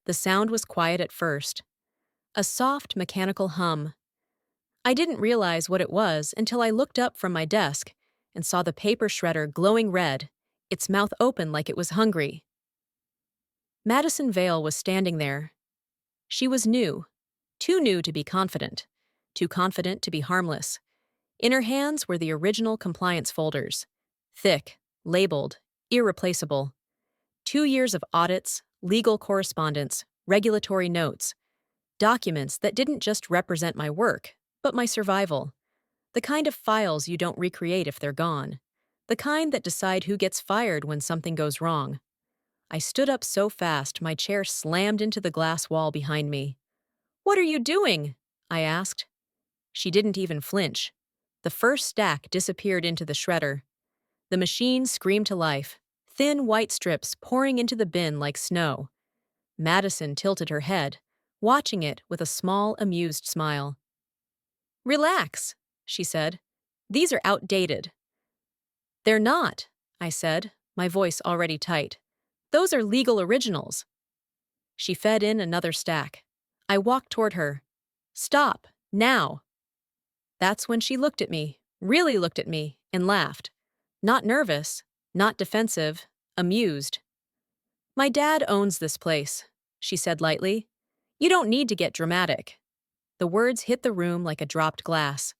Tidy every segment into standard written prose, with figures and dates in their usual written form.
The sound was quiet at first. A soft, mechanical hum. I didn't realize what it was until I looked up from my desk and saw the paper shredder glowing red, its mouth open like it was hungry. Madison Vale was standing there. She was new, too new to be confident, too confident to be harmless. In her hands were the original compliance folders, thick, labeled, irreplaceable. 2 years of audits, legal correspondence, regulatory notes, documents that didn't just represent my work, but my survival. The kind of files you don't recreate if they're gone. The kind that decide who gets fired when something goes wrong. I stood up so fast my chair slammed into the glass wall behind me. "What are you doing?" I asked. She didn't even flinch. The first stack disappeared into the shredder. The machine screamed to life, thin white strips pouring into the bin like snow. Madison tilted her head, watching it with a small, amused smile. "Relax," she said. "These are outdated." "They're not," I said, my voice already tight. "Those are legal originals." She fed in another stack. I walked toward her. "Stop, now." That's when she looked at me, really looked at me, and laughed. Not nervous, not defensive, amused. "My dad owns this place," she said lightly. "You don't need to get dramatic." The words hit the room like a dropped glass.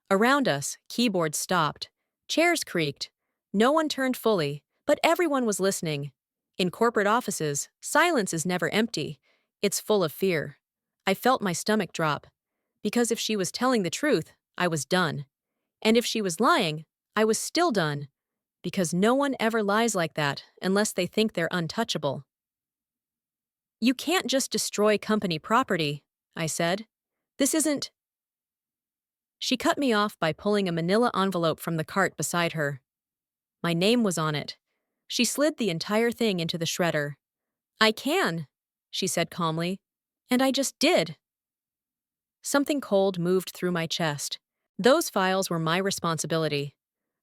Around us, keyboards stopped. Chairs creaked. No one turned fully, but everyone was listening. In corporate offices, silence is never empty. It's full of fear. I felt my stomach drop. Because if she was telling the truth, I was done. And if she was lying, I was still done. Because no one ever lies like that unless they think they're untouchable. "You can't just destroy company property," I said. "This isn't—" She cut me off by pulling a manila envelope from the cart beside her. My name was on it. She slid the entire thing into the shredder. "I can," she said calmly. "And I just did." Something cold moved through my chest. Those files were my responsibility.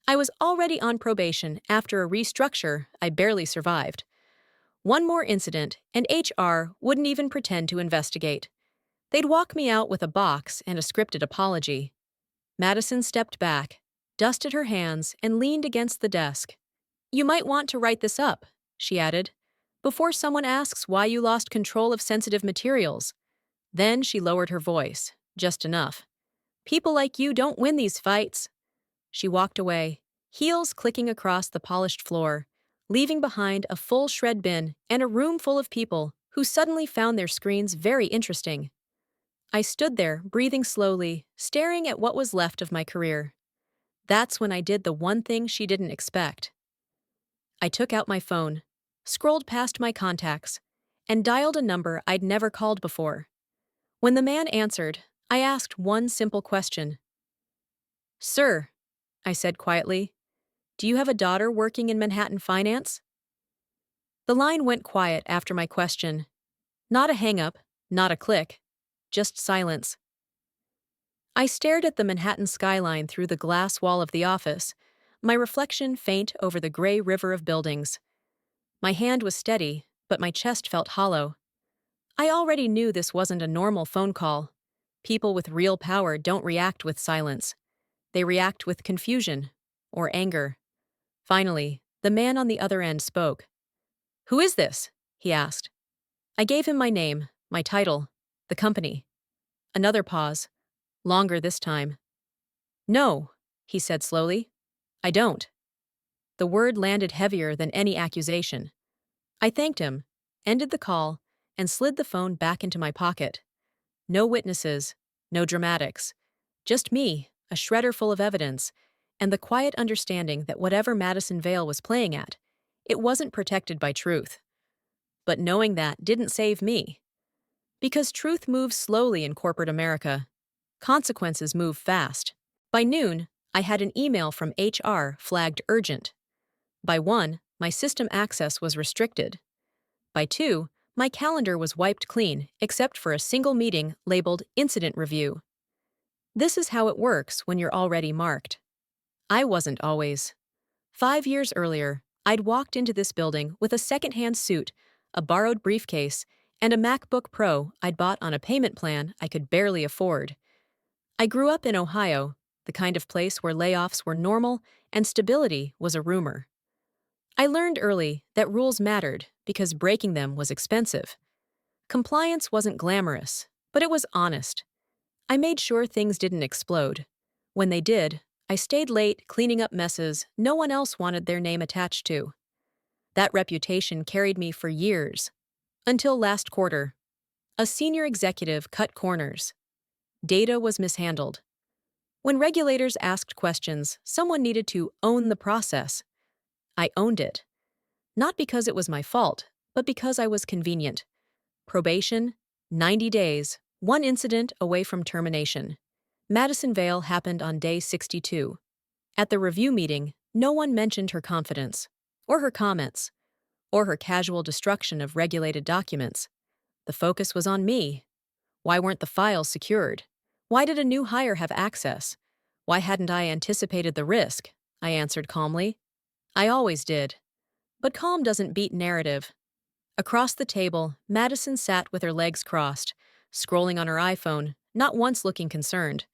I was already on probation after a restructure I barely survived. One more incident, and HR wouldn't even pretend to investigate. They'd walk me out with a box and a scripted apology. Madison stepped back, dusted her hands, and leaned against the desk. "You might want to write this up," she added, "before someone asks why you lost control of sensitive materials." Then she lowered her voice, just enough. "People like you don't win these fights." She walked away, heels clicking across the polished floor, leaving behind a full shred bin and a room full of people who suddenly found their screens very interesting. I stood there, breathing slowly, staring at what was left of my career. That's when I did the one thing she didn't expect. I took out my phone, scrolled past my contacts, and dialed a number I'd never called before. When the man answered, I asked one simple question. "Sir," I said quietly, "do you have a daughter working in Manhattan finance?" The line went quiet after my question. Not a hang-up, not a click, just silence. I stared at the Manhattan skyline through the glass wall of the office, my reflection faint over the gray river of buildings. My hand was steady, but my chest felt hollow. I already knew this wasn't a normal phone call. People with real power don't react with silence. They react with confusion or anger. Finally, the man on the other end spoke. "Who is this?" he asked. I gave him my name, my title, the company. Another pause, longer this time. "No," he said slowly. "I don't." The word landed heavier than any accusation. I thanked him, ended the call, and slid the phone back into my pocket. No witnesses, no dramatics. Just me, a shredder full of evidence, and the quiet understanding that whatever Madison Vale was playing at, it wasn't protected by truth. But knowing that didn't save me. Because truth moves slowly in corporate America. Consequences move fast. By noon, I had an email from HR flagged urgent. By 1, my system access was restricted. By 2, my calendar was wiped clean except for a single meeting labeled Incident Review. This is how it works when you're already marked. I wasn't always. 5 years earlier, I'd walked into this building with a second-hand suit, a borrowed briefcase, and a MacBook Pro I'd bought on a payment plan I could barely afford. I grew up in Ohio, the kind of place where layoffs were normal and stability was a rumor. I learned early that rules mattered because breaking them was expensive. Compliance wasn't glamorous, but it was honest. I made sure things didn't explode. When they did, I stayed late cleaning up messes no one else wanted their name attached to. That reputation carried me for years. Until last quarter. A senior executive cut corners. Data was mishandled. When regulators asked questions, someone needed to own the process. I owned it. Not because it was my fault, but because I was convenient. Probation, 90 days, one incident away from termination. Madison Vale happened on day 62. At the review meeting, no one mentioned her confidence, or her comments, or her casual destruction of regulated documents. The focus was on me. Why weren't the files secured? Why did a new hire have access? Why hadn't I anticipated the risk? I answered calmly. I always did. But calm doesn't beat narrative. Across the table, Madison sat with her legs crossed, scrolling on her iPhone, not once looking concerned.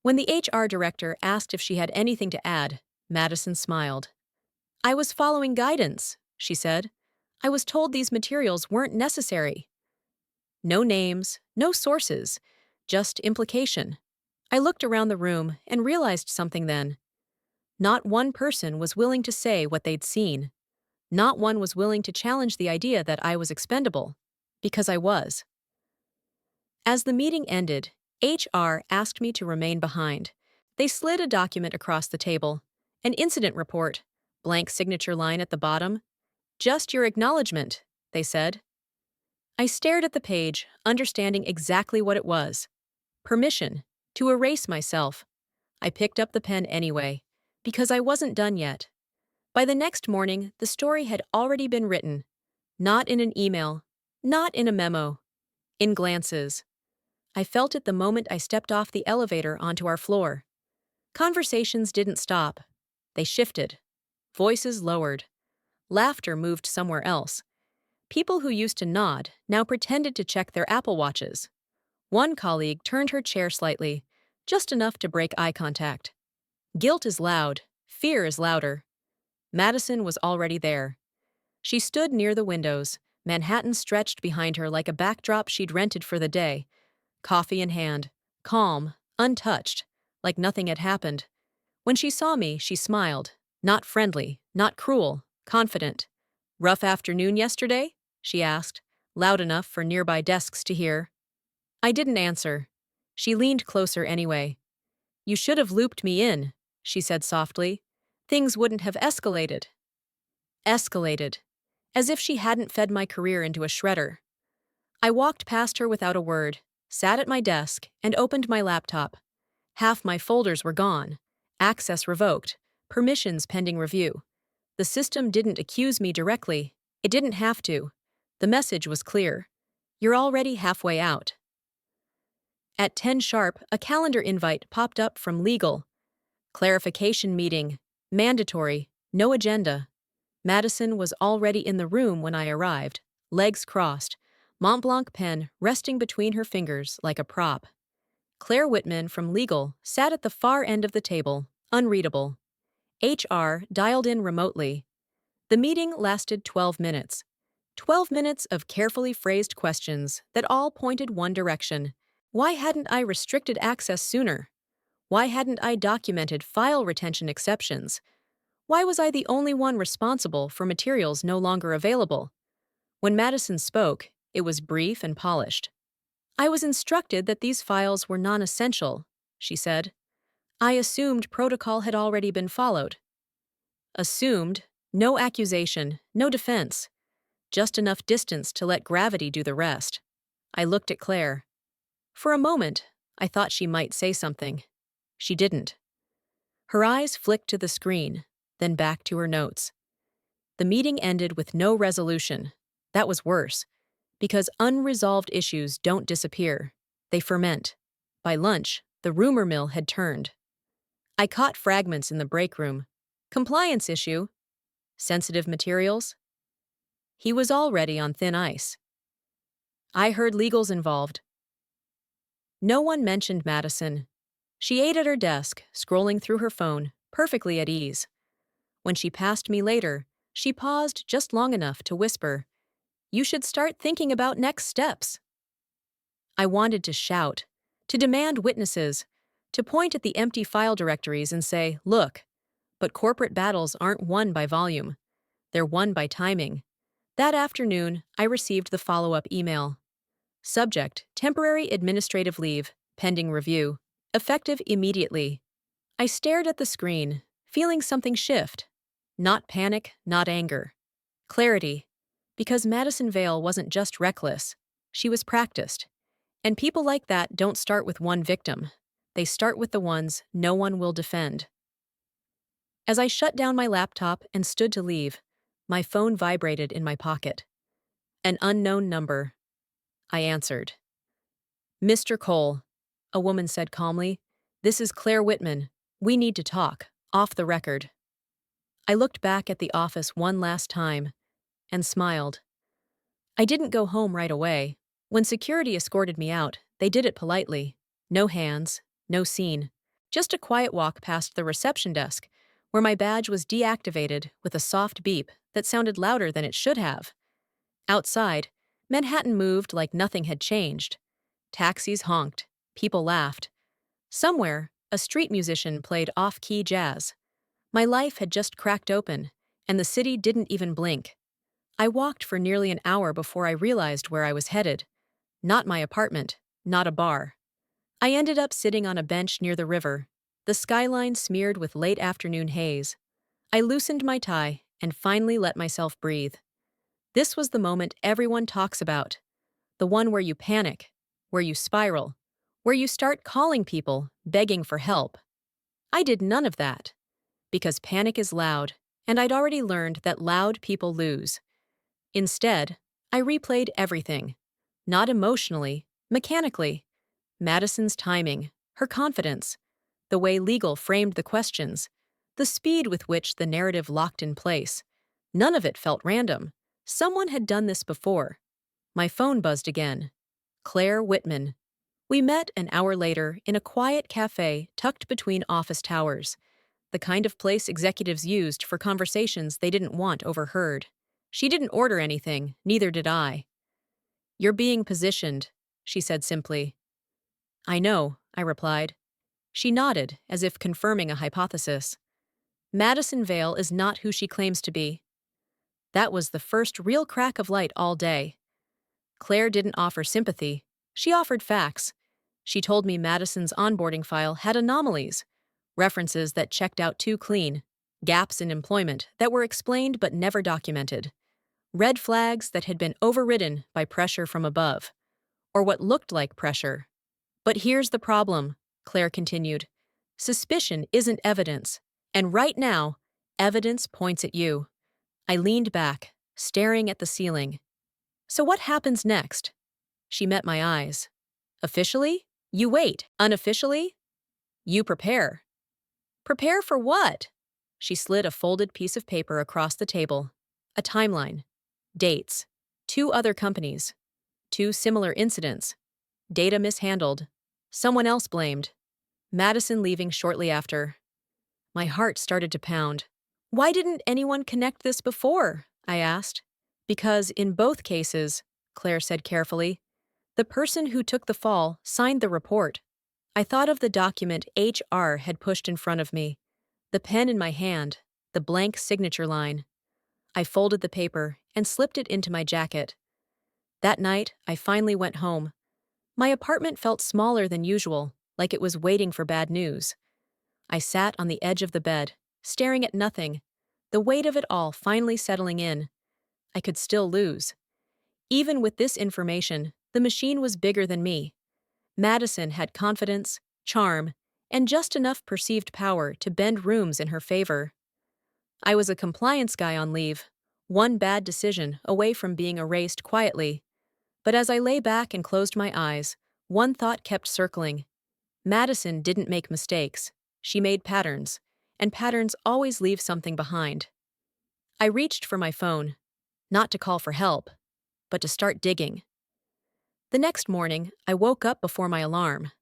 When the HR director asked if she had anything to add, Madison smiled. I was following guidance, she said. I was told these materials weren't necessary. No names, no sources, just implication. I looked around the room and realized something then. Not one person was willing to say what they'd seen. Not one was willing to challenge the idea that I was expendable, because I was. As the meeting ended, HR asked me to remain behind. They slid a document across the table, an incident report, blank signature line at the bottom. Just your acknowledgement, they said. I stared at the page, understanding exactly what it was. Permission to erase myself. I picked up the pen anyway, because I wasn't done yet. By the next morning, the story had already been written. Not in an email, not in a memo, in glances. I felt it the moment I stepped off the elevator onto our floor. Conversations didn't stop. They shifted. Voices lowered. Laughter moved somewhere else. People who used to nod now pretended to check their Apple Watches. One colleague turned her chair slightly, just enough to break eye contact. Guilt is loud. Fear is louder. Madison was already there. She stood near the windows, Manhattan stretched behind her like a backdrop she'd rented for the day, coffee in hand, calm, untouched, like nothing had happened. When she saw me, she smiled, not friendly, not cruel, confident. Rough afternoon yesterday? She asked, loud enough for nearby desks to hear. I didn't answer. She leaned closer anyway. You should have looped me in, she said softly. Things wouldn't have escalated. Escalated. As if she hadn't fed my career into a shredder. I walked past her without a word, sat at my desk, and opened my laptop. Half my folders were gone. Access revoked. Permissions pending review. The system didn't accuse me directly. It didn't have to. The message was clear. You're already halfway out. At 10 sharp, a calendar invite popped up from legal. Clarification meeting. Mandatory. No agenda. Madison was already in the room when I arrived, legs crossed, Montblanc pen resting between her fingers like a prop. Claire Whitman from legal sat at the far end of the table, unreadable. HR dialed in remotely. The meeting lasted 12 minutes. 12 minutes of carefully phrased questions that all pointed one direction. Why hadn't I restricted access sooner? Why hadn't I documented file retention exceptions? Why was I the only one responsible for materials no longer available? When Madison spoke, it was brief and polished. I was instructed that these files were non-essential, she said. I assumed protocol had already been followed. Assumed, no accusation, no defense. Just enough distance to let gravity do the rest. I looked at Claire. For a moment, I thought she might say something. She didn't. Her eyes flicked to the screen, then back to her notes. The meeting ended with no resolution. That was worse, because unresolved issues don't disappear. They ferment. By lunch, the rumor mill had turned. I caught fragments in the break room. Compliance issue. Sensitive materials. He was already on thin ice. I heard legal's involved. No one mentioned Madison. She ate at her desk, scrolling through her phone, perfectly at ease. When she passed me later, she paused just long enough to whisper, "You should start thinking about next steps." I wanted to shout, to demand witnesses, to point at the empty file directories and say, "Look." But corporate battles aren't won by volume. They're won by timing. That afternoon, I received the follow-up email. Subject: temporary administrative leave, pending review. Effective immediately. I stared at the screen, feeling something shift. Not panic, not anger. Clarity. Because Madison Vale wasn't just reckless. She was practiced. And people like that don't start with one victim. They start with the ones no one will defend. As I shut down my laptop and stood to leave, my phone vibrated in my pocket. An unknown number. I answered. "Mr. Cole," a woman said calmly, "this is Claire Whitman. We need to talk, off the record." I looked back at the office one last time and smiled. I didn't go home right away. When security escorted me out, they did it politely. No hands, no scene. Just a quiet walk past the reception desk, where my badge was deactivated with a soft beep that sounded louder than it should have. Outside, Manhattan moved like nothing had changed. Taxis honked, people laughed. Somewhere, a street musician played off-key jazz. My life had just cracked open, and the city didn't even blink. I walked for nearly an hour before I realized where I was headed. Not my apartment, not a bar. I ended up sitting on a bench near the river, the skyline smeared with late afternoon haze. I loosened my tie and finally let myself breathe. This was the moment everyone talks about. The one where you panic, where you spiral, where you start calling people, begging for help. I did none of that. Because panic is loud, and I'd already learned that loud people lose. Instead, I replayed everything. Not emotionally, mechanically. Madison's timing, her confidence, the way legal framed the questions, the speed with which the narrative locked in place. None of it felt random. Someone had done this before. My phone buzzed again. Claire Whitman. We met an hour later in a quiet cafe tucked between office towers, the kind of place executives used for conversations they didn't want overheard. She didn't order anything, neither did I. "You're being positioned," she said simply. "I know," I replied. She nodded, as if confirming a hypothesis. Madison Vale is not who she claims to be. That was the first real crack of light all day. Claire didn't offer sympathy. She offered facts. She told me Madison's onboarding file had anomalies, references that checked out too clean, gaps in employment that were explained but never documented, red flags that had been overridden by pressure from above, or what looked like pressure. "But here's the problem," Claire continued. "Suspicion isn't evidence, and right now, evidence points at you." I leaned back, staring at the ceiling. "So what happens next?" She met my eyes. "Officially? You wait. Unofficially? You prepare." "Prepare for what?" She slid a folded piece of paper across the table. A timeline. Dates. 2 other companies. 2 similar incidents. Data mishandled. Someone else blamed. Madison leaving shortly after. My heart started to pound. "Why didn't anyone connect this before?" I asked. "Because in both cases," Claire said carefully, "the person who took the fall signed the report." I thought of the document HR had pushed in front of me, the pen in my hand, the blank signature line. I folded the paper and slipped it into my jacket. That night, I finally went home. My apartment felt smaller than usual, like it was waiting for bad news. I sat on the edge of the bed, staring at nothing, the weight of it all finally settling in. I could still lose. Even with this information, the machine was bigger than me. Madison had confidence, charm, and just enough perceived power to bend rooms in her favor. I was a compliance guy on leave, one bad decision away from being erased quietly. But as I lay back and closed my eyes, one thought kept circling. Madison didn't make mistakes. She made patterns, and patterns always leave something behind. I reached for my phone, not to call for help, but to start digging. The next morning, I woke up before my alarm.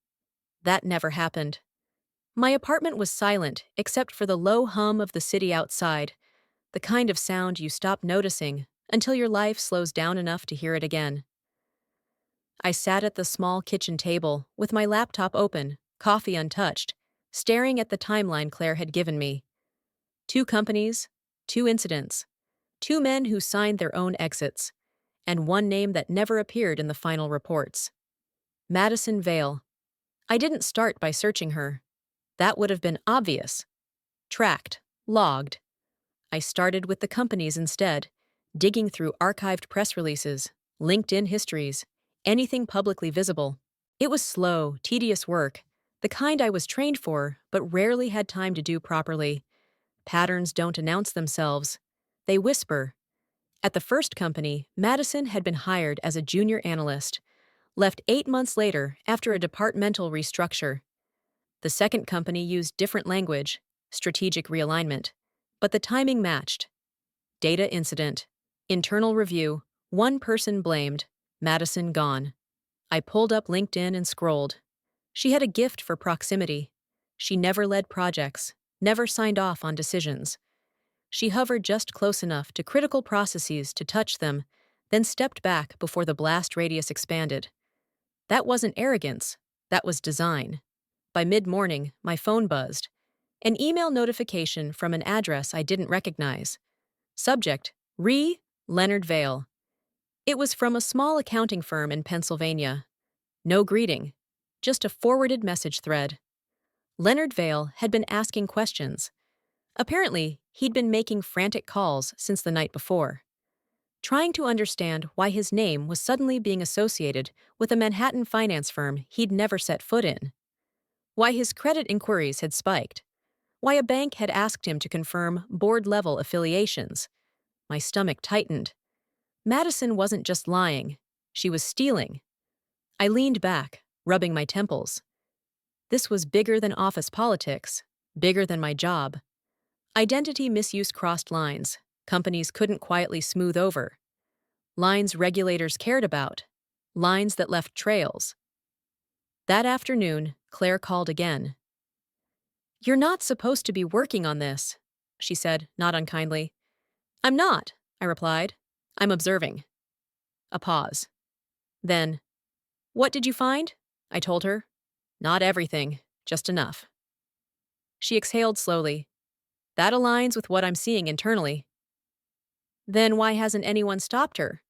That never happened. My apartment was silent except for the low hum of the city outside, the kind of sound you stop noticing until your life slows down enough to hear it again. I sat at the small kitchen table with my laptop open, coffee untouched, staring at the timeline Claire had given me. 2 companies, 2 incidents, 2 men who signed their own exits, and one name that never appeared in the final reports. Madison Vale. I didn't start by searching her. That would have been obvious. Tracked, logged. I started with the companies instead, digging through archived press releases, LinkedIn histories, anything publicly visible. It was slow, tedious work, the kind I was trained for but rarely had time to do properly. Patterns don't announce themselves. They whisper. At the first company, Madison had been hired as a junior analyst, left 8 months later after a departmental restructure. The second company used different language, strategic realignment, but the timing matched. Data incident, internal review, one person blamed, Madison gone. I pulled up LinkedIn and scrolled. She had a gift for proximity. She never led projects, never signed off on decisions. She hovered just close enough to critical processes to touch them, then stepped back before the blast radius expanded. That wasn't arrogance, that was design. By mid-morning, my phone buzzed. An email notification from an address I didn't recognize. Subject, Leonard Vale. It was from a small accounting firm in Pennsylvania. No greeting, just a forwarded message thread. Leonard Vale had been asking questions. Apparently, he'd been making frantic calls since the night before, trying to understand why his name was suddenly being associated with a Manhattan finance firm he'd never set foot in, why his credit inquiries had spiked, why a bank had asked him to confirm board-level affiliations. My stomach tightened. Madison wasn't just lying, she was stealing. I leaned back, rubbing my temples. This was bigger than office politics, bigger than my job. Identity misuse crossed lines companies couldn't quietly smooth over, lines regulators cared about, lines that left trails. That afternoon, Claire called again. "You're not supposed to be working on this," she said, not unkindly. "I'm not," I replied. "I'm observing." A pause. Then, "What did you find?" I told her. "Not everything, just enough." She exhaled slowly. "That aligns with what I'm seeing internally." "Then why hasn't anyone stopped her?"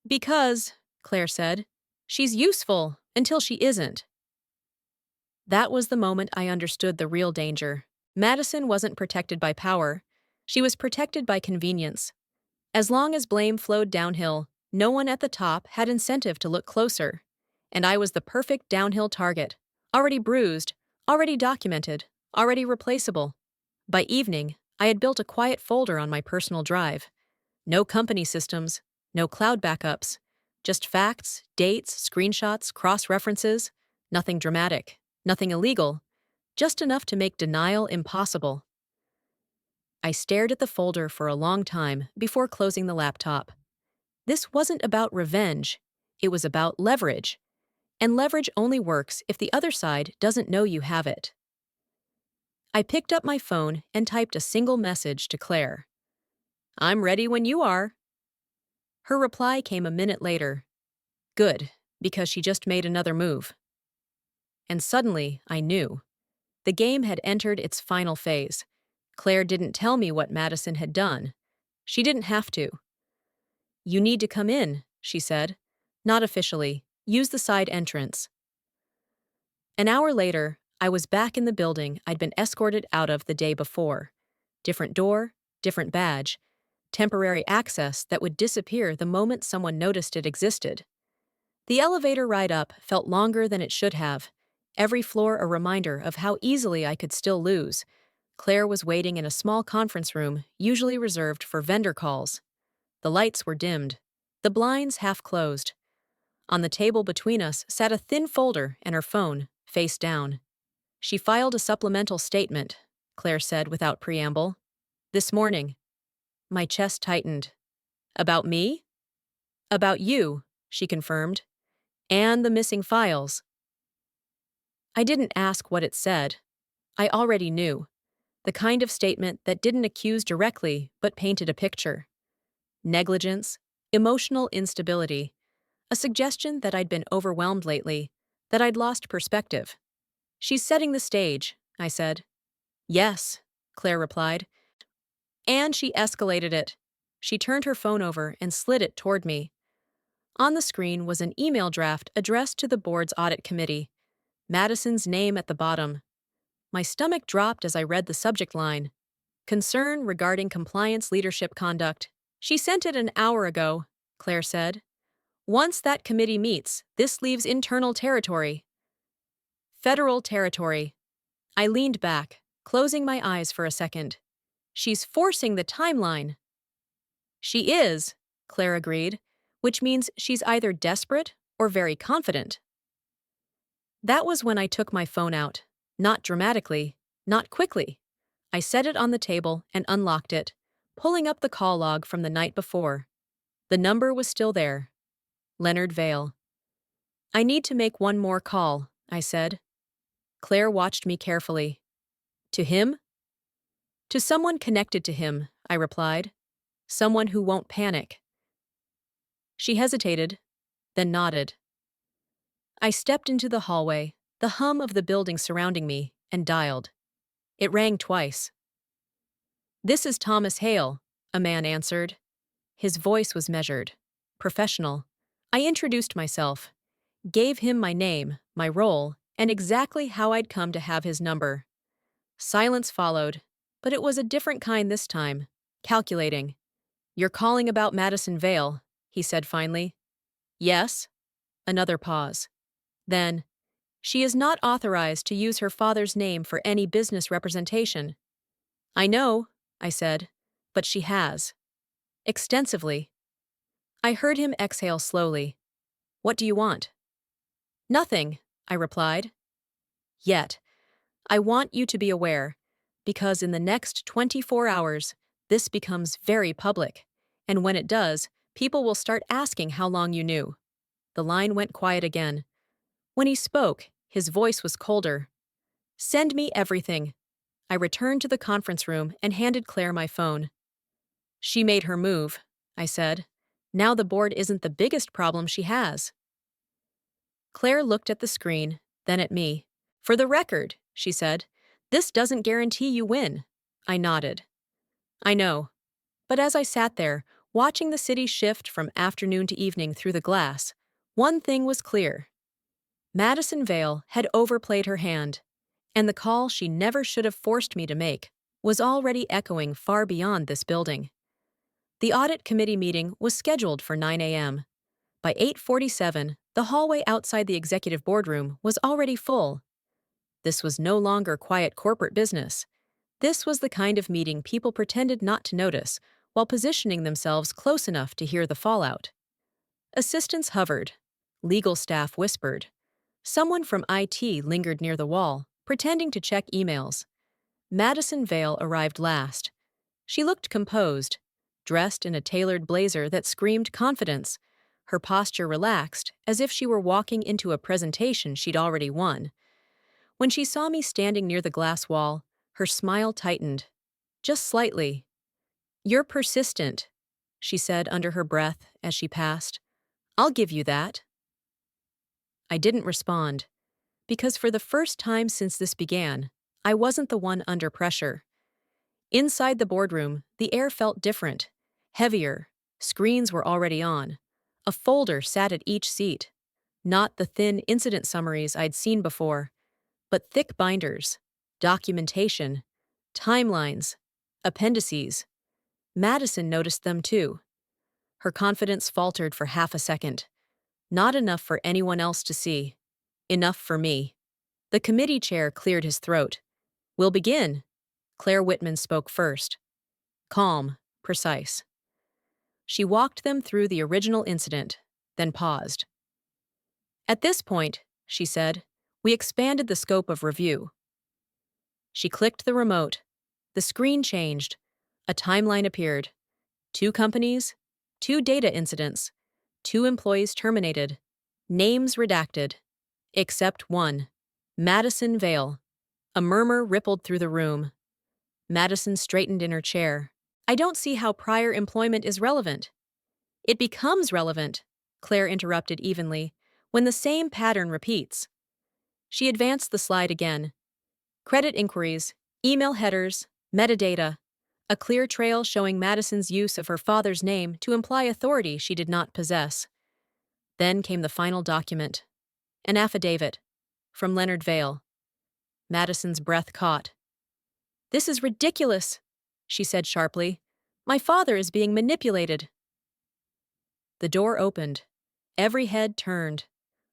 "Because," Claire said, "she's useful until she isn't." That was the moment I understood the real danger. Madison wasn't protected by power. She was protected by convenience. As long as blame flowed downhill, no one at the top had incentive to look closer. And I was the perfect downhill target. Already bruised, already documented, already replaceable. By evening, I had built a quiet folder on my personal drive. No company systems, no cloud backups. Just facts, dates, screenshots, cross-references. Nothing dramatic, nothing illegal. Just enough to make denial impossible. I stared at the folder for a long time before closing the laptop. This wasn't about revenge. It was about leverage. And leverage only works if the other side doesn't know you have it. I picked up my phone and typed a single message to Claire. "I'm ready when you are." Her reply came a minute later. Good, because she just made another move. And suddenly, I knew. The game had entered its final phase. Claire didn't tell me what Madison had done. She didn't have to. "You need to come in," she said. "Not officially. Use the side entrance." An hour later, I was back in the building I'd been escorted out of the day before. Different door, different badge, temporary access that would disappear the moment someone noticed it existed. The elevator ride up felt longer than it should have, every floor a reminder of how easily I could still lose. Claire was waiting in a small conference room, usually reserved for vendor calls. The lights were dimmed, the blinds half closed. On the table between us sat a thin folder and her phone, face down. "She filed a supplemental statement," Claire said without preamble. "This morning." My chest tightened. "About me?" "About you. she confirmed. And the missing files. I didn't ask what it said. I already knew. The kind of statement that didn't accuse directly but painted a picture. Negligence, emotional instability, a suggestion that I'd been overwhelmed lately, that I'd lost perspective. She's setting the stage, I said. Yes, Claire replied. And she escalated it. She turned her phone over and slid it toward me. On the screen was an email draft addressed to the board's audit committee. Madison's name at the bottom. My stomach dropped as I read the subject line. Concern regarding compliance leadership conduct. She sent it an hour ago, Claire said. Once that committee meets, this leaves internal territory. Federal territory. I leaned back, closing my eyes for a second. She's forcing the timeline. She is, Claire agreed, which means she's either desperate or very confident. That was when I took my phone out. Not dramatically, not quickly. I set it on the table and unlocked it, pulling up the call log from the night before. The number was still there. Leonard Vale. I need to make one more call, I said. Claire watched me carefully. To him? To someone connected to him, I replied. Someone who won't panic. She hesitated, then nodded. I stepped into the hallway, the hum of the building surrounding me, and dialed. It rang twice. This is Thomas Hale, a man answered. His voice was measured, professional. I introduced myself, gave him my name, my role, and exactly how I'd come to have his number. Silence followed, but it was a different kind this time, calculating. You're calling about Madison Vale, he said finally. Yes? Another pause. Then, she is not authorized to use her father's name for any business representation. I know, I said, but she has. Extensively. I heard him exhale slowly. What do you want? Nothing, I replied. Yet, I want you to be aware, because in the next 24 hours, this becomes very public, and when it does, people will start asking how long you knew. The line went quiet again. When he spoke, his voice was colder. Send me everything. I returned to the conference room and handed Claire my phone. She made her move, I said. Now the board isn't the biggest problem she has. Claire looked at the screen, then at me. For the record, she said, this doesn't guarantee you win. I nodded. I know. But as I sat there, watching the city shift from afternoon to evening through the glass, one thing was clear. Madison Vale had overplayed her hand, and the call she never should have forced me to make was already echoing far beyond this building. The audit committee meeting was scheduled for 9 a.m. By 8:47, the hallway outside the executive boardroom was already full. This was no longer quiet corporate business. This was the kind of meeting people pretended not to notice while positioning themselves close enough to hear the fallout. Assistants hovered. Legal staff whispered. Someone from IT lingered near the wall, pretending to check emails. Madison Vale arrived last. She looked composed, dressed in a tailored blazer that screamed confidence, her posture relaxed, as if she were walking into a presentation she'd already won. When she saw me standing near the glass wall, her smile tightened. Just slightly. You're persistent, she said under her breath as she passed. I'll give you that. I didn't respond, because for the first time since this began, I wasn't the one under pressure. Inside the boardroom, the air felt different, heavier. Screens were already on. A folder sat at each seat. Not the thin incident summaries I'd seen before, but thick binders, documentation, timelines, appendices. Madison noticed them too. Her confidence faltered for half a second. Not enough for anyone else to see. Enough for me. The committee chair cleared his throat. We'll begin. Claire Whitman spoke first. Calm, precise. She walked them through the original incident, then paused. At this point, she said, we expanded the scope of review. She clicked the remote. The screen changed. A timeline appeared. 2 companies, 2 data incidents, 2 employees terminated. Names redacted. Except one. Madison Vale. A murmur rippled through the room. Madison straightened in her chair. I don't see how prior employment is relevant. It becomes relevant, Claire interrupted evenly, when the same pattern repeats. She advanced the slide again. Credit inquiries, email headers, metadata, a clear trail showing Madison's use of her father's name to imply authority she did not possess. Then came the final document. An affidavit. From Leonard Vale. Madison's breath caught. This is ridiculous, she said sharply. My father is being manipulated. The door opened. Every head turned.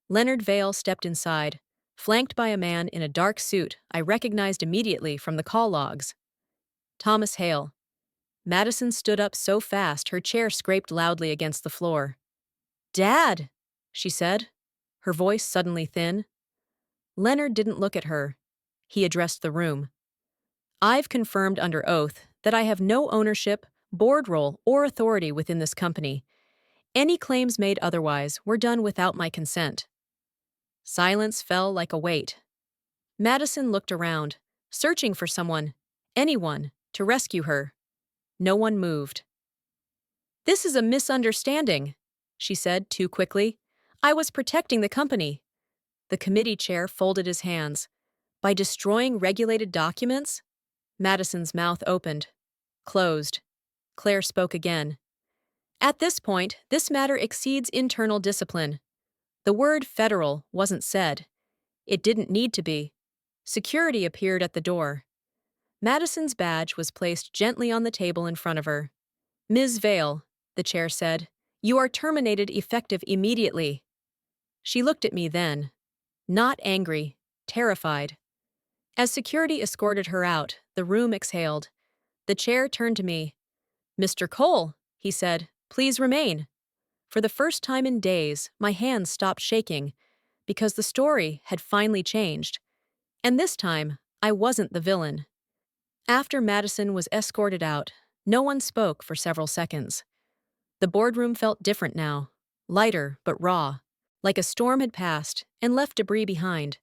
Leonard Vale stepped inside, flanked by a man in a dark suit I recognized immediately from the call logs. Thomas Hale. Madison stood up so fast her chair scraped loudly against the floor. Dad, she said, her voice suddenly thin. Leonard didn't look at her. He addressed the room. I've confirmed under oath that I have no ownership, board role, or authority within this company. Any claims made otherwise were done without my consent. Silence fell like a weight. Madison looked around, searching for someone, anyone, to rescue her. No one moved. This is a misunderstanding, she said too quickly. I was protecting the company. The committee chair folded his hands. By destroying regulated documents? Madison's mouth opened, closed. Claire spoke again. At this point, this matter exceeds internal discipline. The word federal wasn't said. It didn't need to be. Security appeared at the door. Madison's badge was placed gently on the table in front of her. Ms. Vale, the chair said, you are terminated effective immediately. She looked at me then. Not angry, terrified. As security escorted her out, the room exhaled. The chair turned to me. Mr. Cole, he said, please remain. For the first time in days, my hands stopped shaking, because the story had finally changed. And this time, I wasn't the villain. After Madison was escorted out, no one spoke for several seconds. The boardroom felt different now, lighter but raw, like a storm had passed and left debris behind.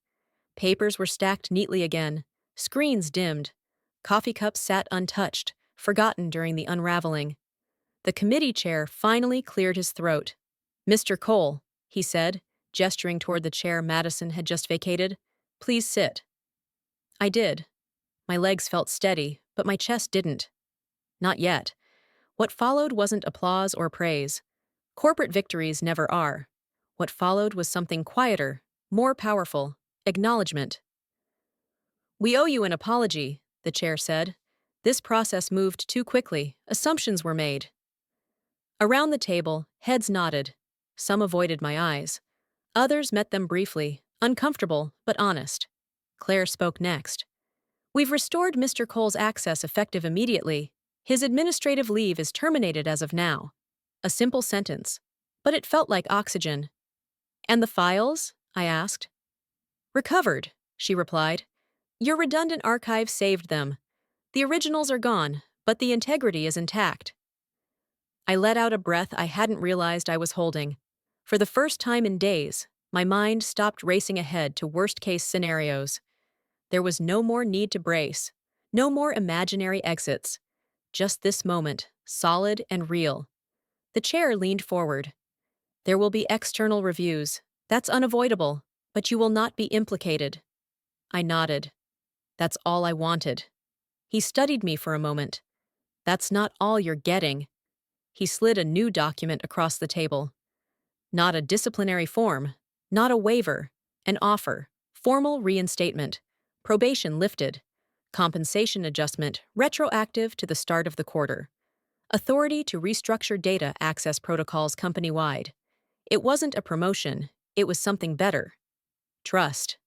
Papers were stacked neatly again, screens dimmed, coffee cups sat untouched, forgotten during the unraveling. The committee chair finally cleared his throat. Mr. Cole, he said, gesturing toward the chair Madison had just vacated, please sit. I did. My legs felt steady, but my chest didn't. Not yet. What followed wasn't applause or praise. Corporate victories never are. What followed was something quieter, more powerful, acknowledgement. We owe you an apology, the chair said. This process moved too quickly, assumptions were made. Around the table, heads nodded. Some avoided my eyes. Others met them briefly, uncomfortable but honest. Claire spoke next. We've restored Mr. Cole's access effective immediately. His administrative leave is terminated as of now. A simple sentence, but it felt like oxygen. And the files? I asked. Recovered, she replied. Your redundant archive saved them. The originals are gone, but the integrity is intact. I let out a breath I hadn't realized I was holding. For the first time in days, my mind stopped racing ahead to worst-case scenarios. There was no more need to brace, no more imaginary exits. Just this moment, solid and real. The chair leaned forward. There will be external reviews. That's unavoidable, but you will not be implicated. I nodded. That's all I wanted. He studied me for a moment. That's not all you're getting. He slid a new document across the table. Not a disciplinary form, not a waiver, an offer, formal reinstatement, probation lifted, compensation adjustment retroactive to the start of the quarter, authority to restructure data access protocols company-wide. It wasn't a promotion, it was something better. Trust.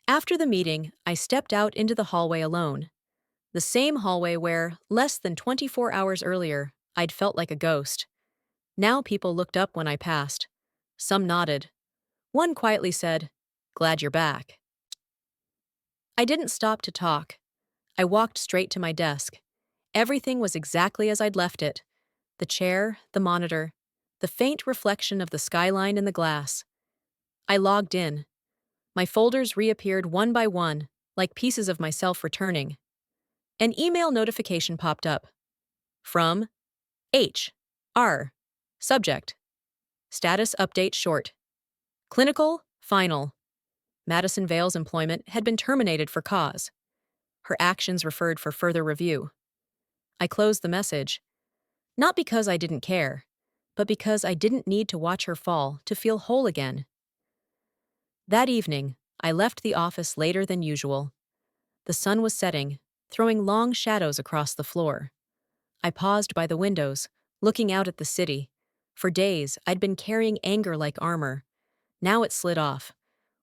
After the meeting, I stepped out into the hallway alone. The same hallway where, less than 24 hours earlier, I'd felt like a ghost. Now people looked up when I passed. Some nodded. One quietly said, "Glad you're back." I didn't stop to talk. I walked straight to my desk. Everything was exactly as I'd left it. The chair, the monitor, the faint reflection of the skyline in the glass. I logged in. My folders reappeared one by one, like pieces of myself returning. An email notification popped up. From H. R. Subject. Status update short. Clinical, final. Madison Vale's employment had been terminated for cause. Her actions referred for further review. I closed the message. Not because I didn't care, but because I didn't need to watch her fall to feel whole again. That evening, I left the office later than usual. The sun was setting, throwing long shadows across the floor. I paused by the windows, looking out at the city. For days, I'd been carrying anger like armor. Now it slid off.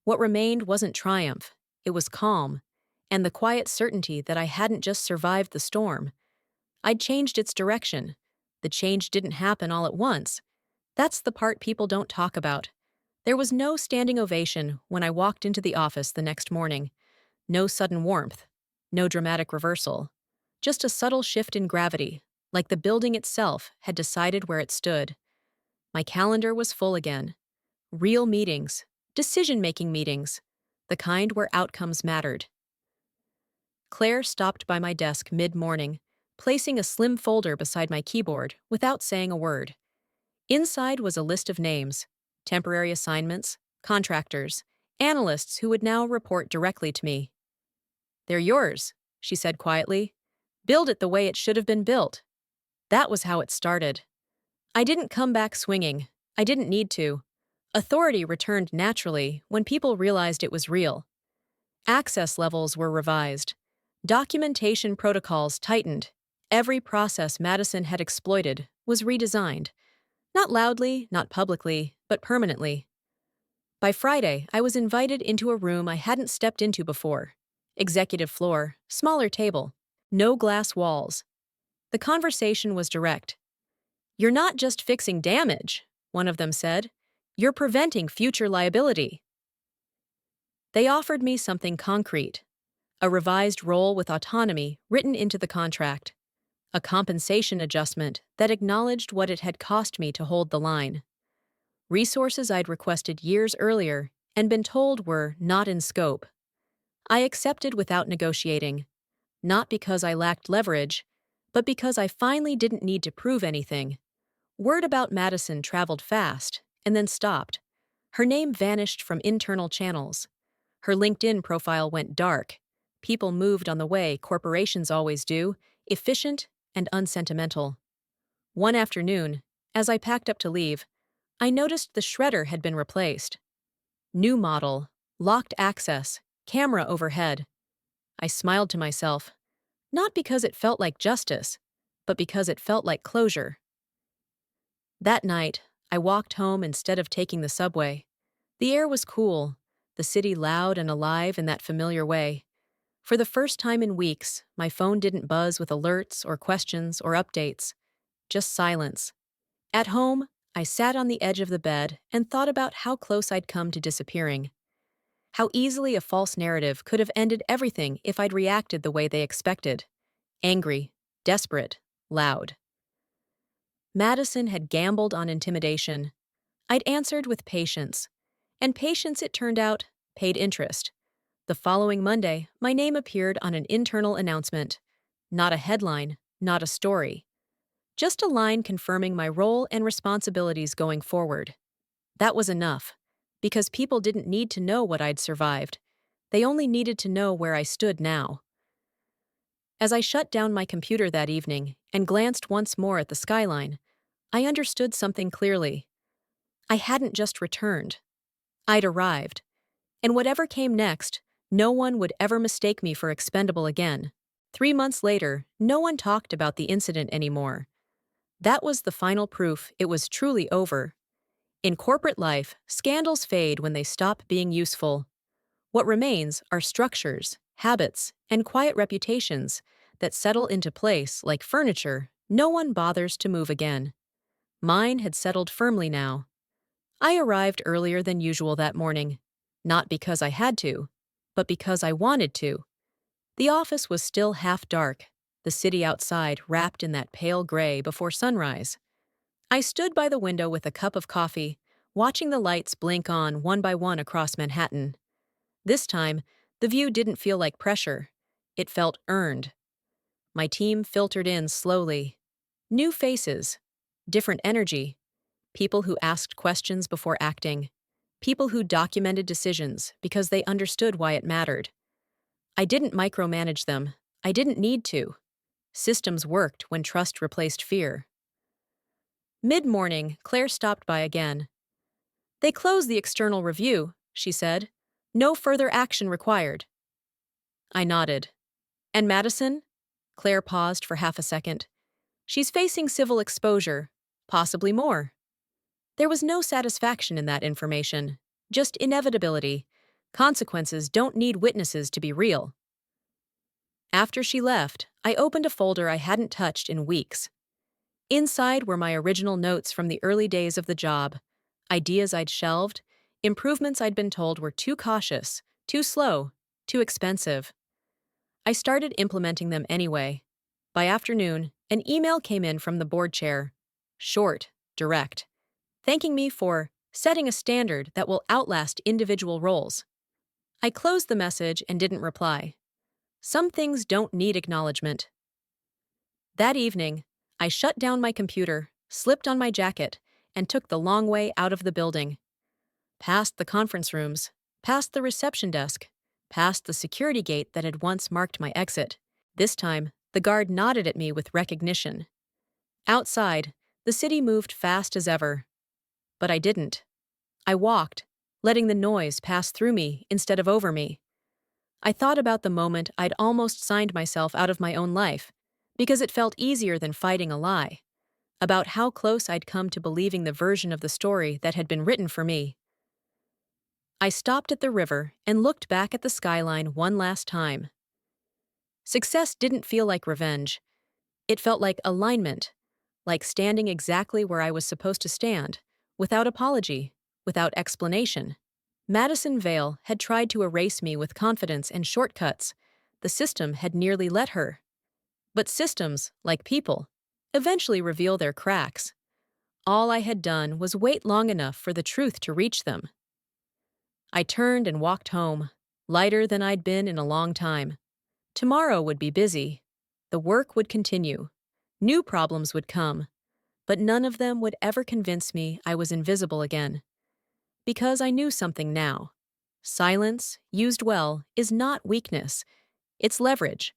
What remained wasn't triumph, it was calm, and the quiet certainty that I hadn't just survived the storm. I'd changed its direction. The change didn't happen all at once. That's the part people don't talk about. There was no standing ovation when I walked into the office the next morning. No sudden warmth. No dramatic reversal. Just a subtle shift in gravity, like the building itself had decided where it stood. My calendar was full again. Real meetings. Decision-making meetings. The kind where outcomes mattered. Claire stopped by my desk mid-morning, placing a slim folder beside my keyboard without saying a word. Inside was a list of names, temporary assignments, contractors, analysts who would now report directly to me. "They're yours," she said quietly. "Build it the way it should have been built." That was how it started. I didn't come back swinging. I didn't need to. Authority returned naturally when people realized it was real. Access levels were revised. Documentation protocols tightened. Every process Madison had exploited was redesigned. Not loudly, not publicly, but permanently. By Friday, I was invited into a room I hadn't stepped into before. Executive floor, smaller table, no glass walls. The conversation was direct. "You're not just fixing damage," one of them said. "You're preventing future liability." They offered me something concrete. A revised role with autonomy written into the contract. A compensation adjustment that acknowledged what it had cost me to hold the line. Resources I'd requested years earlier and been told were not in scope. I accepted without negotiating, not because I lacked leverage, but because I finally didn't need to prove anything. Word about Madison traveled fast and then stopped. Her name vanished from internal channels. Her LinkedIn profile went dark. People moved on the way corporations always do, efficient and unsentimental. One afternoon, as I packed up to leave, I noticed the shredder had been replaced. New model, locked access, camera overhead. I smiled to myself, not because it felt like justice, but because it felt like closure. That night, I walked home instead of taking the subway. The air was cool, the city loud and alive in that familiar way. For the first time in weeks, my phone didn't buzz with alerts or questions or updates. Just silence. At home, I sat on the edge of the bed and thought about how close I'd come to disappearing. How easily a false narrative could have ended everything if I'd reacted the way they expected. Angry, desperate, loud. Madison had gambled on intimidation. I'd answered with patience. And patience, it turned out, paid interest. The following Monday, my name appeared on an internal announcement. Not a headline, not a story. Just a line confirming my role and responsibilities going forward. That was enough, because people didn't need to know what I'd survived. They only needed to know where I stood now. As I shut down my computer that evening and glanced once more at the skyline, I understood something clearly. I hadn't just returned. I'd arrived. And whatever came next, no one would ever mistake me for expendable again. 3 months later, no one talked about the incident anymore. That was the final proof it was truly over. In corporate life, scandals fade when they stop being useful. What remains are structures, habits, and quiet reputations that settle into place like furniture no one bothers to move again. Mine had settled firmly now. I arrived earlier than usual that morning, not because I had to, but because I wanted to. The office was still half dark, the city outside wrapped in that pale gray before sunrise. I stood by the window with a cup of coffee, watching the lights blink on one by one across Manhattan. This time, the view didn't feel like pressure. It felt earned. My team filtered in slowly. New faces, different energy, people who asked questions before acting, people who documented decisions because they understood why it mattered. I didn't micromanage them. I didn't need to. Systems worked when trust replaced fear. Mid-morning, Claire stopped by again. "They closed the external review," she said. "No further action required." I nodded. "And Madison?" Claire paused for half a second. "She's facing civil exposure, possibly more." There was no satisfaction in that information, just inevitability. Consequences don't need witnesses to be real. After she left, I opened a folder I hadn't touched in weeks. Inside were my original notes from the early days of the job, ideas I'd shelved, improvements I'd been told were too cautious, too slow, too expensive. I started implementing them anyway. By afternoon, an email came in from the board chair. Short, direct, thanking me for setting a standard that will outlast individual roles. I closed the message and didn't reply. Some things don't need acknowledgement. That evening, I shut down my computer, slipped on my jacket, and took the long way out of the building. Past the conference rooms, past the reception desk, past the security gate that had once marked my exit. This time, the guard nodded at me with recognition. Outside, the city moved fast as ever. But I didn't. I walked, letting the noise pass through me instead of over me. I thought about the moment I'd almost signed myself out of my own life, because it felt easier than fighting a lie, about how close I'd come to believing the version of the story that had been written for me. I stopped at the river and looked back at the skyline one last time. Success didn't feel like revenge. It felt like alignment, like standing exactly where I was supposed to stand, without apology, without explanation. Madison Vale had tried to erase me with confidence and shortcuts. The system had nearly let her. But systems, like people, eventually reveal their cracks. All I had done was wait long enough for the truth to reach them. I turned and walked home, lighter than I'd been in a long time. Tomorrow would be busy. The work would continue. New problems would come. But none of them would ever convince me I was invisible again. Because I knew something now. Silence, used well, is not weakness. It's leverage.